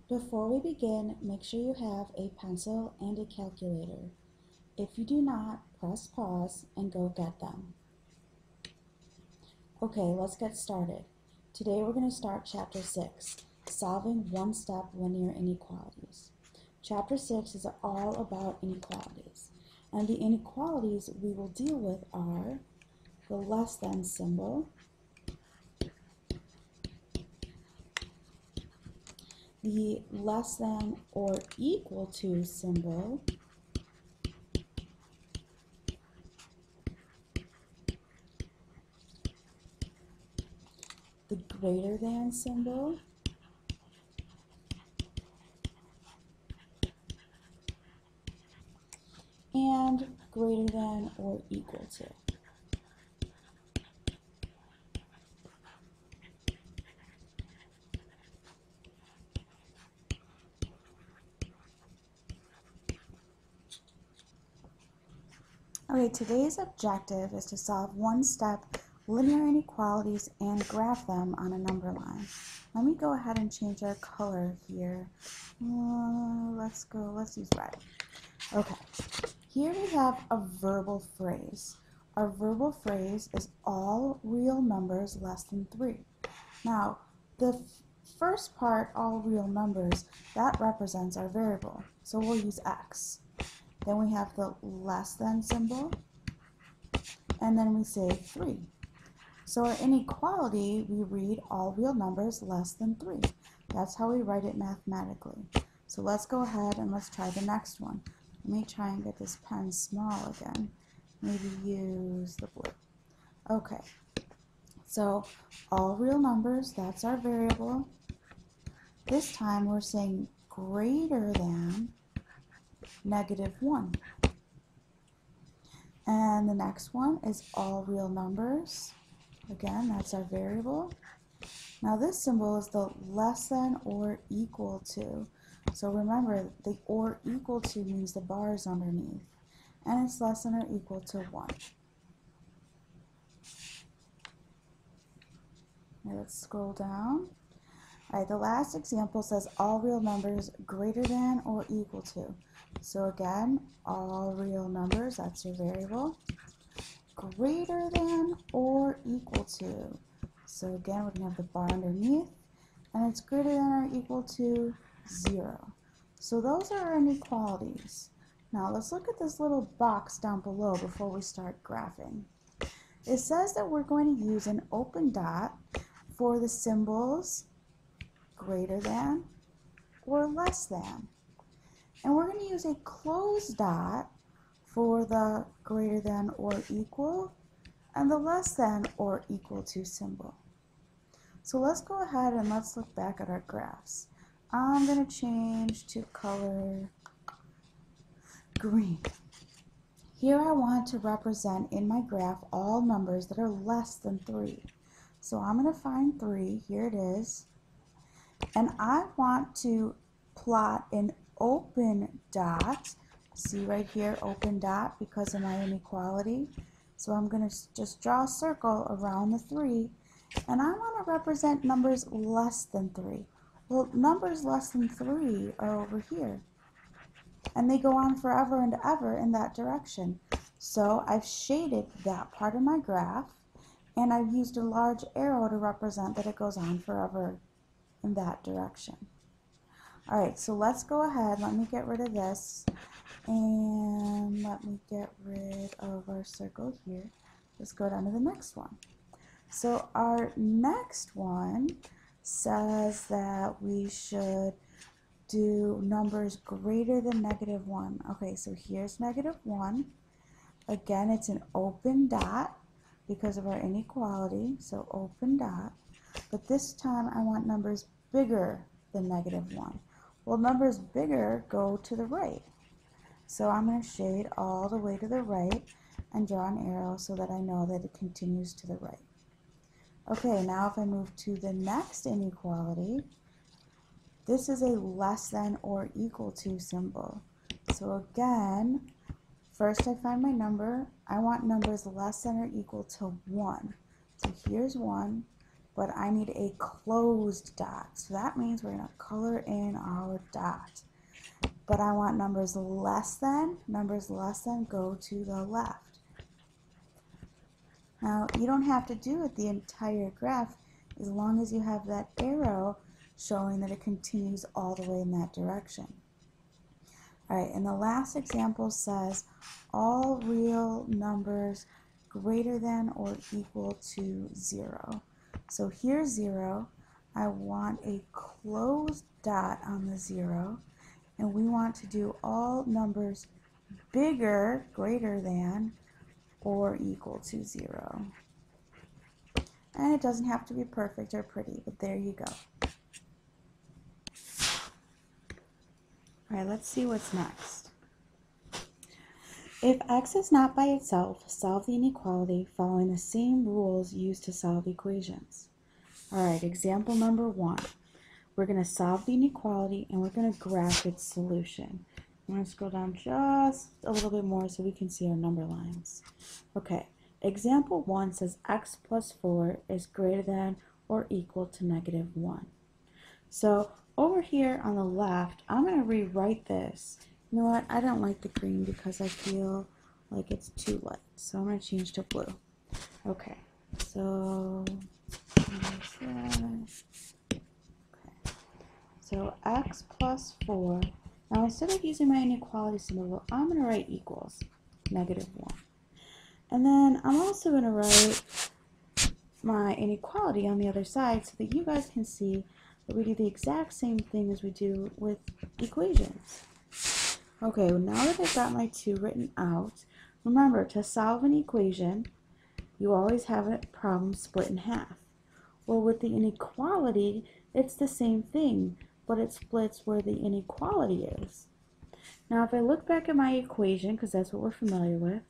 Before we begin, make sure you have a pencil and a calculator. If you do not, press pause and go get them. Okay, let's get started. Today we're going to start Chapter 6, Solving One-Step Linear Inequalities. Chapter 6 is all about inequalities, and the inequalities we will deal with are the less than symbol, the less than or equal to symbol, the greater than symbol, and greater than or equal to. Okay, today's objective is to solve one-step linear inequalities and graph them on a number line. Let me go ahead and change our color here. Let's use red. Okay, here we have a verbal phrase. Our verbal phrase is all real numbers less than 3. Now, the first part, all real numbers, that represents our variable, so we'll use x. Then we have the less than symbol, and then we say 3. So our inequality, we read all real numbers less than 3. That's how we write it mathematically. So let's go ahead and let's try the next one. Let me try and get this pen small again. Maybe use the blue. Okay, so all real numbers, that's our variable. This time we're saying greater than -1. And the next one is all real numbers. Again, that's our variable. Now this symbol is the less than or equal to. So remember, the or equal to means the bar is underneath. And it's less than or equal to 1. Now let's scroll down. All right, the last example says all real numbers greater than or equal to. So again, all real numbers, that's your variable, greater than or equal to. So again, we're going to have the bar underneath, and it's greater than or equal to 0. So those are our inequalities. Now let's look at this little box down below before we start graphing. It says that we're going to use an open dot for the symbols greater than or less than. And we're going to use a closed dot for the greater than or equal and the less than or equal to symbol. So let's go ahead and let's look back at our graphs. I'm going to change to color green. Here I want to represent in my graph all numbers that are less than 3. So I'm going to find 3, here it is, and I want to plot an open dot. See right here, open dot, because of my inequality. So I'm going to just draw a circle around the 3, and I want to represent numbers less than 3. Well, numbers less than 3 are over here, and they go on forever and ever in that direction. So I've shaded that part of my graph, and I've used a large arrow to represent that it goes on forever in that direction. All right, so let's go ahead. Let me get rid of this, and let me get rid of our circle here. Let's go down to the next one. So our next one says that we should do numbers greater than -1. Okay, so here's -1. Again, it's an open dot because of our inequality, so open dot. But this time I want numbers bigger than -1. Well, numbers bigger go to the right. So I'm going to shade all the way to the right and draw an arrow so that I know that it continues to the right. Okay, now if I move to the next inequality, this is a less than or equal to symbol. So again, first I find my number. I want numbers less than or equal to 1. So here's 1. but I need a closed dot. So that means we're going to color in our dot. But I want numbers less than go to the left. Now, you don't have to do it the entire graph as long as you have that arrow showing that it continues all the way in that direction. All right, and the last example says all real numbers greater than or equal to 0. So here's 0. I want a closed dot on the 0, and we want to do all numbers bigger, greater than, or equal to 0. And it doesn't have to be perfect or pretty, but there you go. All right, let's see what's next. If x is not by itself, solve the inequality following the same rules used to solve equations. All right, example number 1. We're going to solve the inequality and we're going to graph its solution. I'm going to scroll down just a little bit more so we can see our number lines. Okay, example 1 says x plus 4 is greater than or equal to negative 1. So over here on the left, I'm going to rewrite this. You know what? I don't like the green because I feel like it's too light. So I'm going to change to blue. Okay, so so x plus 4. Now instead of using my inequality symbol, I'm going to write equals negative 1. And then I'm also going to write my inequality on the other side so that you guys can see that we do the exact same thing as we do with equations. Okay, well, now that I've got my 2 written out, remember to solve an equation, you always have a problem split in half. Well, with the inequality, it's the same thing, but it splits where the inequality is. Now, if I look back at my equation, because that's what we're familiar with,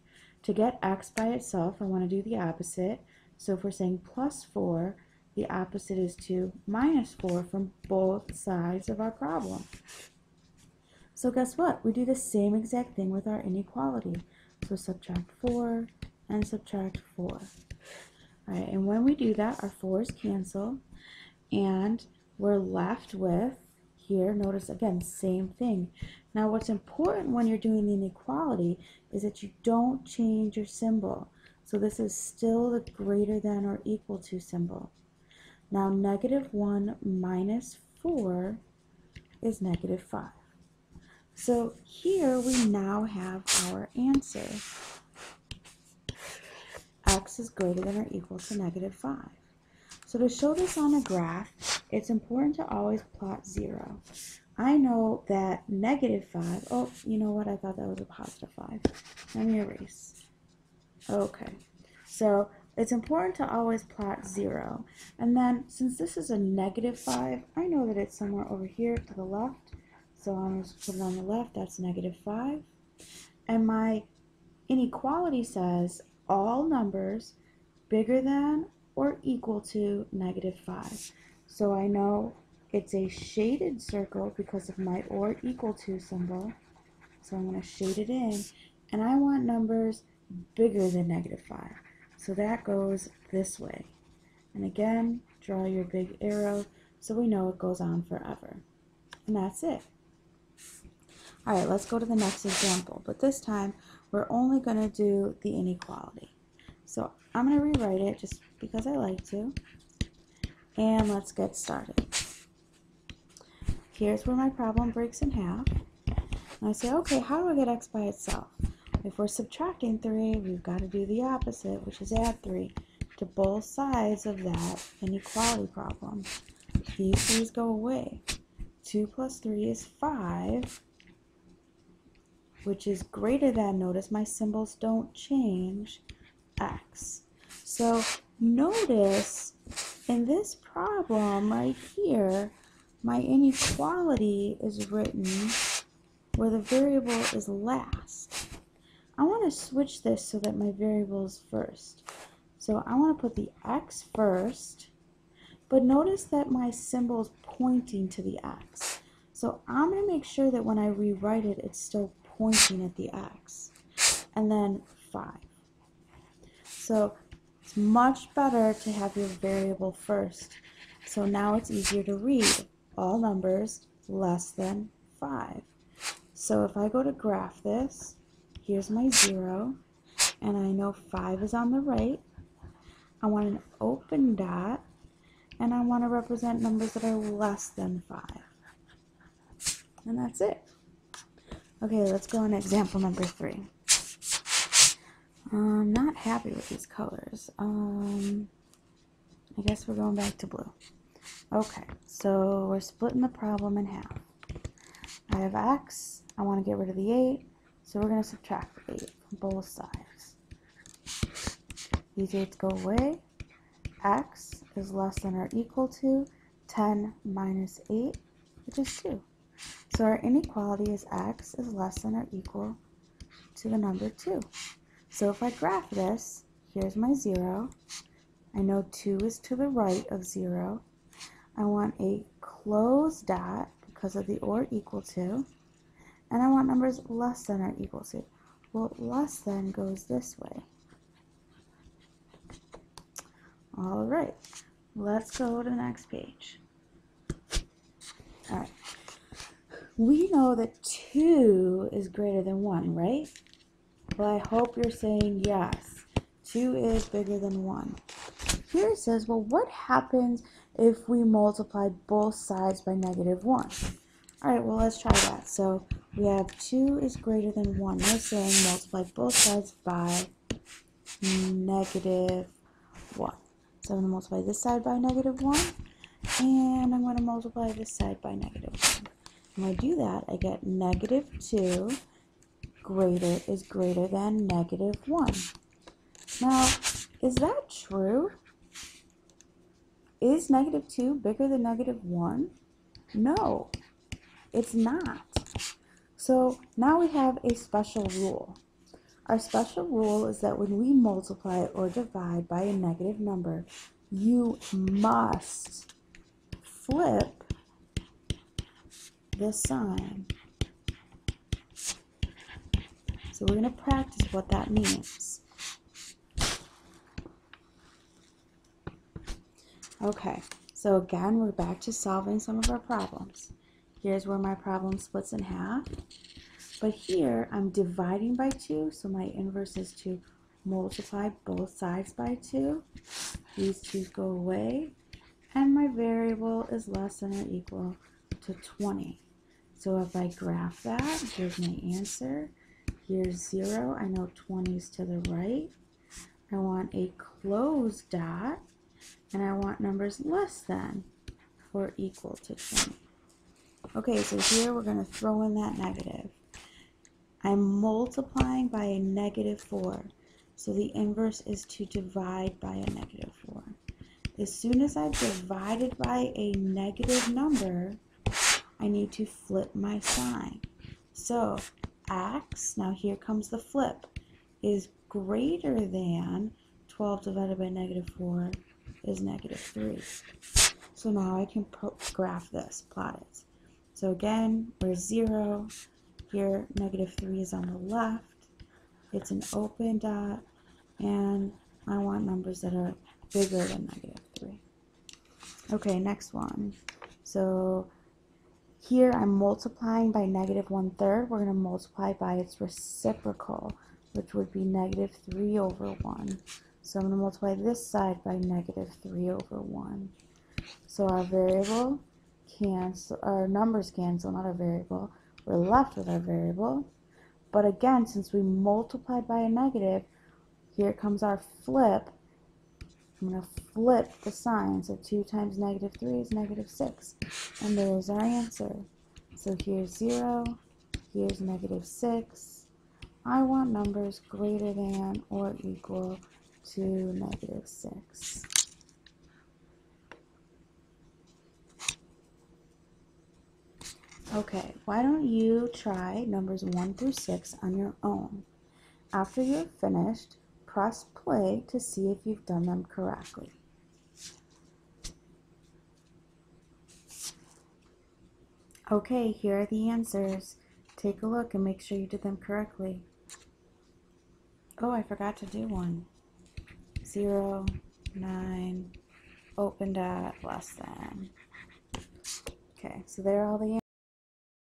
to get x by itself, I want to do the opposite. So if we're saying plus 4, the opposite is to minus 4 from both sides of our problem. So guess what? We do the same exact thing with our inequality. So subtract 4 and subtract 4. All right, and when we do that, our 4's cancel, and we're left with, here, notice again, same thing. Now what's important when you're doing the inequality is that you don't change your symbol. So this is still the greater than or equal to symbol. Now negative 1 minus 4 is negative 5. So here we now have our answer. X is greater than or equal to negative 5. So to show this on a graph, it's important to always plot 0. I know that negative 5, oh, you know what, I thought that was a positive 5. Let me erase. Okay, so it's important to always plot 0. And then, since this is a negative 5, I know that it's somewhere over here to the left. So I'm going to put it on the left, that's negative 5. And my inequality says all numbers bigger than or equal to negative 5. So I know it's a shaded circle because of my or equal to symbol. So I'm going to shade it in. And I want numbers bigger than negative 5. So that goes this way. And again, draw your big arrow so we know it goes on forever. And that's it. All right, let's go to the next example. But this time, we're only going to do the inequality. So I'm going to rewrite it just because I like to. And let's get started. Here's where my problem breaks in half. And I say, okay, how do I get x by itself? If we're subtracting 3, we've got to do the opposite, which is add 3 to both sides of that inequality problem. These 3's go away. 2 plus 3 is 5, which is greater than, notice my symbols don't change, x. So notice in this problem right here, my inequality is written where the variable is last. I want to switch this so that my variable is first. So I want to put the x first, but notice that my symbol is pointing to the x. So I'm going to make sure that when I rewrite it, it's still pointing at the x. And then 5. So It's much better to have your variable first. So now it's easier to read. All numbers less than 5. So if I go to graph this, here's my 0, and I know 5 is on the right. I want an open dot, and I want to represent numbers that are less than 5. And that's it. Okay, let's go on example number 3. I'm not happy with these colors. I guess we're going back to blue. Okay, so we're splitting the problem in half. I have x, I want to get rid of the 8, so we're going to subtract the 8 from both sides. These 8's go away. X is less than or equal to 10 minus 8, which is 2. So our inequality is x is less than or equal to the number 2. So if I graph this, here's my 0. I know 2 is to the right of 0. I want a closed dot because of the or equal to, and I want numbers less than or equal to. Well, less than goes this way. All right, let's go to the next page. All right, we know that 2 is greater than 1, right? Well, I hope you're saying yes. 2 is bigger than 1. Here it says, well, what happens if we multiply both sides by -1? All right, well, let's try that. So we have 2 is greater than 1. We're saying multiply both sides by -1. So I'm going to multiply this side by -1, and I'm going to multiply this side by -1. When I do that, I get -2 is greater than -1. Now, is that true? Is -2 bigger than -1? No, it's not. So now we have a special rule. Our special rule is that when we multiply or divide by a negative number, you must flip the sign. So we're going to practice what that means. Okay, so again, we're back to solving some of our problems. Here's where my problem splits in half. But here, I'm dividing by 2, so my inverse is to multiply both sides by 2. These 2's go away, and my variable is less than or equal to 20. So if I graph that, here's my answer. Here's 0. I know 20 is to the right. I want a closed dot, and I want numbers less than or equal to 20. Okay, so here we're going to throw in that negative. I'm multiplying by a -4, so the inverse is to divide by a -4. As soon as I've divided by a negative number, I need to flip my sign. So x, now here comes the flip, is greater than 12 divided by -4 is -3. So now I can graph this, plot it. So again, we're 0. Here, -3 is on the left. It's an open dot, and I want numbers that are bigger than -3. Okay, next one. So here I'm multiplying by -1/3. We're going to multiply by its reciprocal, which would be -3/1. So I'm going to multiply this side by -3/1. So our variable cancel, our numbers cancel, not our variable. We're left with our variable. But again, since we multiplied by a negative, here comes our flip. I'm going to flip the sign. So 2 times -3 is -6. And there's our answer. So here's 0. Here's -6. I want numbers greater than or equal to -6. Okay, why don't you try numbers 1 through 6 on your own? After you're finished, press play to see if you've done them correctly. Okay, here are the answers. Take a look and make sure you did them correctly. Oh, I forgot to do one. 0, 9, open dot, less than. Okay, so there are all the